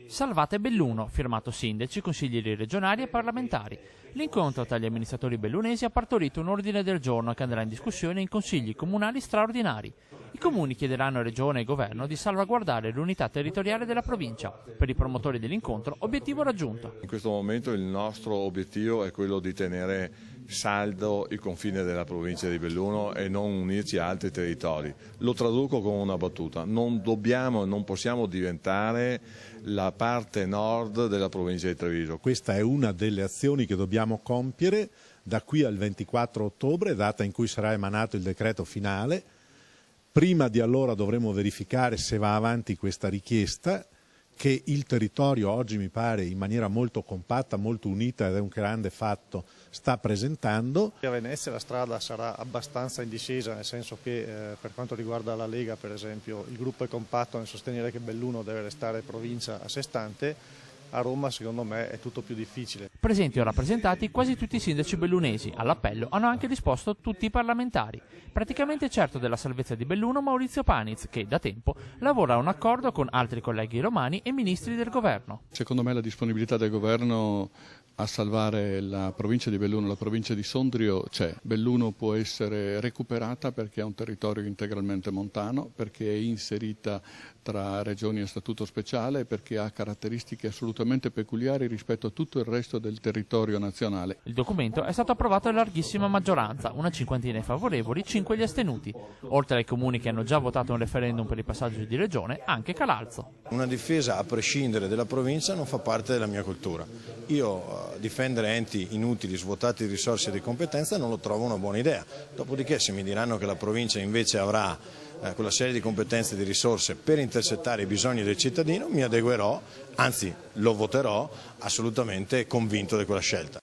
Salvate Belluno, firmato sindaci, consiglieri regionali e parlamentari. L'incontro tra gli amministratori bellunesi ha partorito un ordine del giorno che andrà in discussione in consigli comunali straordinari. I comuni chiederanno a Regione e Governo di salvaguardare l'unità territoriale della provincia. Per i promotori dell'incontro, obiettivo raggiunto. In questo momento il nostro obiettivo è quello di tenere saldo il confine della provincia di Belluno e non unirci a altri territori. Lo traduco con una battuta: non dobbiamo e non possiamo diventare la parte nord della provincia di Treviso. Questa è una delle azioni che dobbiamo compiere da qui al 24 ottobre, data in cui sarà emanato il decreto finale. Prima di allora dovremo verificare se va avanti questa richiesta, che il territorio oggi mi pare in maniera molto compatta, molto unita, ed è un grande fatto, sta presentando. A Venezia la strada sarà abbastanza in discesa, nel senso che per quanto riguarda la Lega, per esempio, il gruppo è compatto nel sostenere che Belluno deve restare provincia a sé stante. A Roma, secondo me, è tutto più difficile. Presenti o rappresentati quasi tutti i sindaci bellunesi. All'appello hanno anche risposto tutti i parlamentari. Praticamente certo della salvezza di Belluno Maurizio Paniz, che da tempo lavora a un accordo con altri colleghi romani e ministri del governo. Secondo me la disponibilità del governo a salvare la provincia di Belluno, la provincia di Sondrio c'è. Belluno può essere recuperata perché è un territorio integralmente montano, perché è inserita tra regioni a statuto speciale e perché ha caratteristiche assolutamente peculiari rispetto a tutto il resto del territorio nazionale. Il documento è stato approvato a larghissima maggioranza, una cinquantina i favorevoli, 5 gli astenuti. Oltre ai comuni che hanno già votato un referendum per il passaggio di regione, anche Calalzo. Una difesa a prescindere della provincia non fa parte della mia cultura. Io difendere enti inutili, svuotati di risorse e di competenza non lo trovo una buona idea. Dopodiché, se mi diranno che la provincia invece avrà quella serie di competenze e di risorse per intercettare i bisogni del cittadino, mi adeguerò, anzi lo voterò, assolutamente convinto di quella scelta.